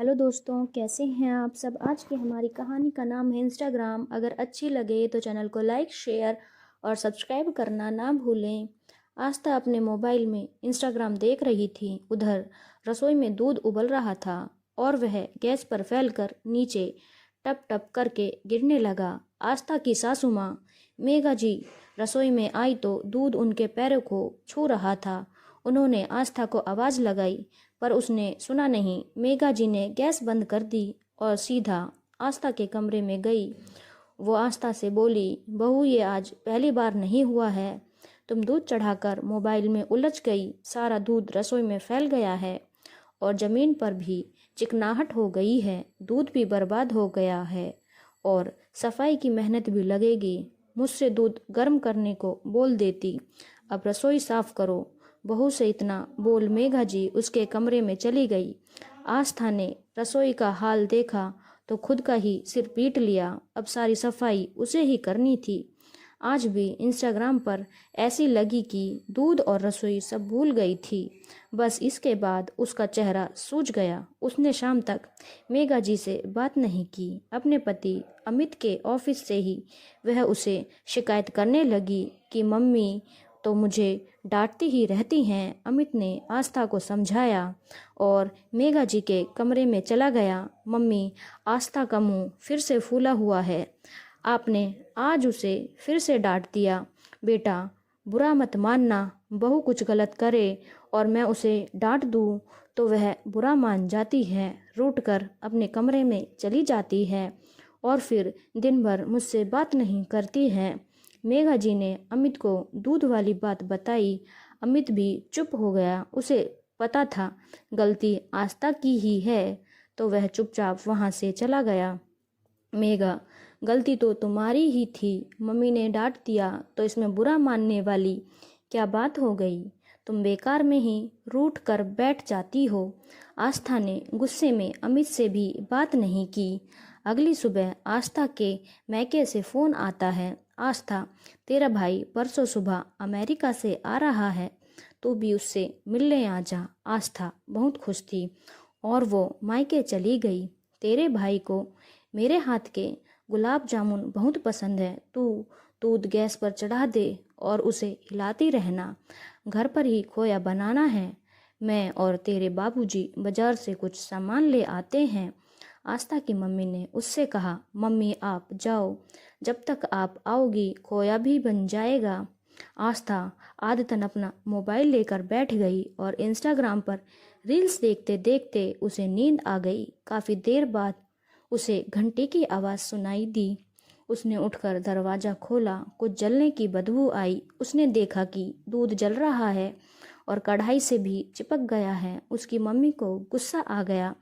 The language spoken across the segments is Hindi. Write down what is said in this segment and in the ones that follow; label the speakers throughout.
Speaker 1: हेलो दोस्तों, कैसे हैं आप सब। आज की हमारी कहानी का नाम है इंस्टाग्राम। अगर अच्छी लगे तो चैनल को लाइक, शेयर और सब्सक्राइब करना ना भूलें। आस्था अपने मोबाइल में इंस्टाग्राम देख रही थी। उधर रसोई में दूध उबल रहा था और वह गैस पर फैलकर नीचे टप टप करके गिरने लगा। आस्था की सासू माँ मेघा जी रसोई में आई तो दूध उनके पैरों को छू रहा था। उन्होंने आस्था को आवाज़ लगाई पर उसने सुना नहीं। मेघा जी ने गैस बंद कर दी और सीधा आस्था के कमरे में गई। वो आस्था से बोली, बहू ये आज पहली बार नहीं हुआ है। तुम दूध चढ़ाकर मोबाइल में उलझ गई। सारा दूध रसोई में फैल गया है और ज़मीन पर भी चिकनाहट हो गई है। दूध भी बर्बाद हो गया है और सफाई की मेहनत भी लगेगी। मुझसे दूध गर्म करने को बोल देती। अब रसोई साफ करो। बहू से इतना बोल मेघा जी उसके कमरे में चली गई। आस्था ने रसोई का हाल देखा तो खुद का ही सिर पीट लिया। अब सारी सफाई उसे ही करनी थी। आज भी इंस्टाग्राम पर ऐसी लगी कि दूध और रसोई सब भूल गई थी। बस इसके बाद उसका चेहरा सूज गया। उसने शाम तक मेघा जी से बात नहीं की। अपने पति अमित के ऑफिस से ही वह उसे शिकायत करने लगी कि मम्मी तो मुझे डांटती ही रहती हैं। अमित ने आस्था को समझाया और मेघा जी के कमरे में चला गया। मम्मी, आस्था का मुंह फिर से फूला हुआ है। आपने आज उसे फिर से डांट दिया। बेटा, बुरा मत मानना। बहू कुछ गलत करे और मैं उसे डांट दूँ तो वह बुरा मान जाती है, रूठ कर अपने कमरे में चली जाती है और फिर दिन भर मुझसे बात नहीं करती है। मेघा जी ने अमित को दूध वाली बात बताई। अमित भी चुप हो गया। उसे पता था गलती आस्था की ही है तो वह चुपचाप वहाँ से चला गया। मेघा, गलती तो तुम्हारी ही थी। मम्मी ने डांट दिया तो इसमें बुरा मानने वाली क्या बात हो गई। तुम बेकार में ही रूठ कर बैठ जाती हो। आस्था ने गुस्से में अमित से भी बात नहीं की। अगली सुबह आस्था के मैके से फ़ोन आता है। आस्था, तेरा भाई परसों सुबह अमेरिका से आ रहा है, तू भी उससे मिलने आ जा। आस्था बहुत खुश थी और वो मायके चली गई। तेरे भाई को मेरे हाथ के गुलाब जामुन बहुत पसंद है। तू दूध गैस पर चढ़ा दे और उसे हिलाती रहना। घर पर ही खोया बनाना है। मैं और तेरे बाबूजी बाजार से कुछ सामान ले आते हैं। आस्था की मम्मी ने उससे कहा, मम्मी आप जाओ, जब तक आप आओगी खोया भी बन जाएगा। आस्था आदतन अपना मोबाइल लेकर बैठ गई और इंस्टाग्राम पर रील्स देखते देखते उसे नींद आ गई। काफ़ी देर बाद उसे घंटे की आवाज़ सुनाई दी। उसने उठकर दरवाज़ा खोला। कुछ जलने की बदबू आई। उसने देखा कि दूध जल रहा है और कढ़ाई से भी चिपक गया है। उसकी मम्मी को गुस्सा आ गया।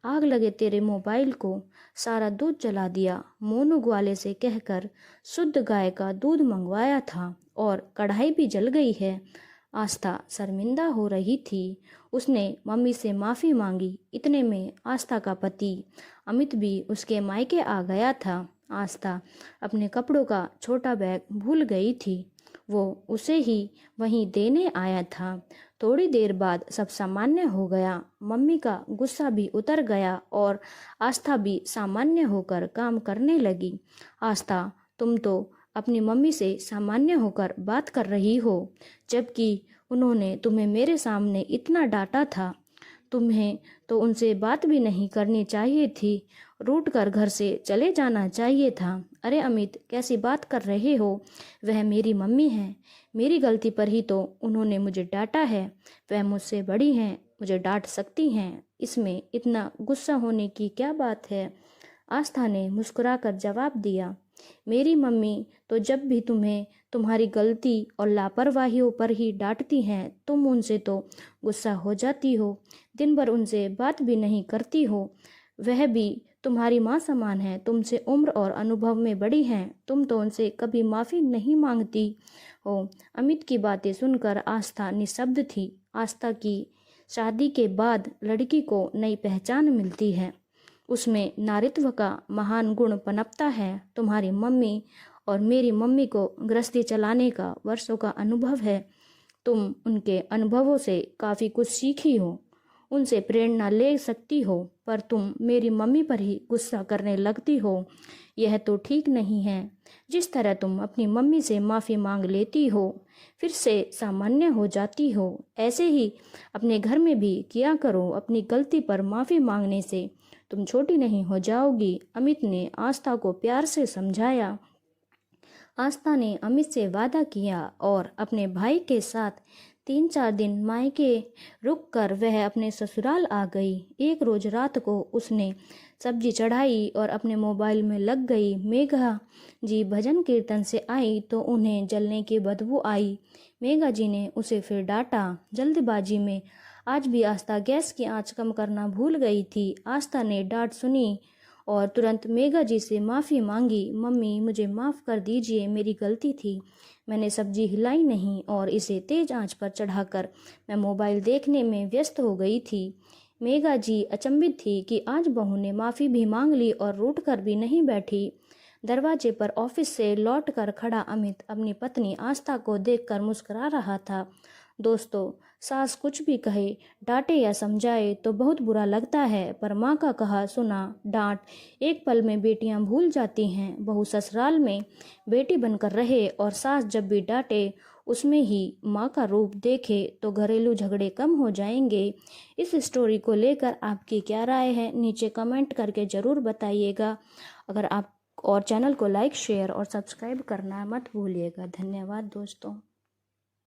Speaker 1: आग लगे तेरे मोबाइल को, सारा दूध जला दिया। मोनू ग्वाले से कहकर शुद्ध गाय का दूध मंगवाया था और कढ़ाई भी जल गई है। आस्था शर्मिंदा हो रही थी। उसने मम्मी से माफ़ी मांगी। इतने में आस्था का पति अमित भी उसके मायके आ गया था। आस्था अपने कपड़ों का छोटा बैग भूल गई थी। वो उसे ही वहीं देने आया था। थोड़ी देर बाद सब सामान्य हो गया। मम्मी का गुस्सा भी उतर गया और आस्था भी सामान्य होकर काम करने लगी। आस्था, तुम तो अपनी मम्मी से सामान्य होकर बात कर रही हो, जबकि उन्होंने तुम्हें मेरे सामने इतना डांटा था। तुम्हें तो उनसे बात भी नहीं करनी चाहिए थी, रूठ कर घर से चले जाना चाहिए था। अरे अमित, कैसी बात कर रहे हो। वह मेरी मम्मी है। मेरी गलती पर ही तो उन्होंने मुझे डांटा है। वह मुझसे बड़ी हैं, मुझे डांट सकती हैं। इसमें इतना गुस्सा होने की क्या बात है। आस्था ने मुस्कुराकर जवाब दिया, मेरी मम्मी तो जब भी तुम्हें तुम्हारी गलती और लापरवाहियों पर ही डांटती हैं, तुम उनसे तो गुस्सा हो जाती हो, दिन भर उनसे बात भी नहीं करती हो। वह भी तुम्हारी माँ समान है, तुमसे उम्र और अनुभव में बड़ी हैं, तुम तो उनसे कभी माफ़ी नहीं मांगती हो। अमित की बातें सुनकर आस्था निशब्द थी। आस्था की शादी के बाद लड़की को नई पहचान मिलती है, उसमें नारित्व का महान गुण पनपता है। तुम्हारी मम्मी और मेरी मम्मी को गृहस्थी चलाने का वर्षों का अनुभव है। तुम उनके अनुभवों से काफ़ी कुछ सीखी हो। उनसे प्रेरणा ले सकती हो, पर तुम मेरी मम्मी पर ही गुस्सा करने लगती हो। यह तो ठीक नहीं है। जिस तरह तुम अपनी मम्मी से माफ़ी मांग लेती हो, फिर से सामान्य हो जाती हो, ऐसे ही अपने घर में भी किया करो। अपनी गलती पर माफ़ी मांगने से तुम छोटी नहीं हो जाओगी। अमित ने आस्था को प्यार से समझाया। आस्था ने अमित से वादा किया और अपने भाई के साथ 3-4 दिन मायके रुक कर वह अपने ससुराल आ गई। एक रोज रात को उसने सब्जी चढ़ाई और अपने मोबाइल में लग गई। मेघा जी भजन कीर्तन से आई तो उन्हें जलने की बदबू आई। मेघा जी ने उसे फिर डांटा। जल्दबाजी में आज भी आस्था गैस की आंच कम करना भूल गई थी। आस्था ने डांट सुनी और तुरंत मेघा जी से माफ़ी मांगी। मम्मी, मुझे माफ़ कर दीजिए, मेरी गलती थी। मैंने सब्जी हिलाई नहीं और इसे तेज आंच पर चढ़ाकर मैं मोबाइल देखने में व्यस्त हो गई थी। मेघा जी अचंभित थी कि आज बहू ने माफ़ी भी मांग ली और रूठ कर भी नहीं बैठी। दरवाजे पर ऑफिस से लौट कर खड़ा अमित अपनी पत्नी आस्था को देखकर मुस्कुरा रहा था। दोस्तों, सास कुछ भी कहे, डांटे या समझाए तो बहुत बुरा लगता है, पर माँ का कहा सुना डांट एक पल में बेटियां भूल जाती हैं। बहू ससुराल में बेटी बनकर रहे और सास जब भी डांटे उसमें ही माँ का रूप देखे तो घरेलू झगड़े कम हो जाएंगे। इस स्टोरी को लेकर आपकी क्या राय है, नीचे कमेंट करके ज़रूर बताइएगा। अगर आप और चैनल को लाइक, शेयर और सब्सक्राइब करना मत भूलिएगा। धन्यवाद दोस्तों।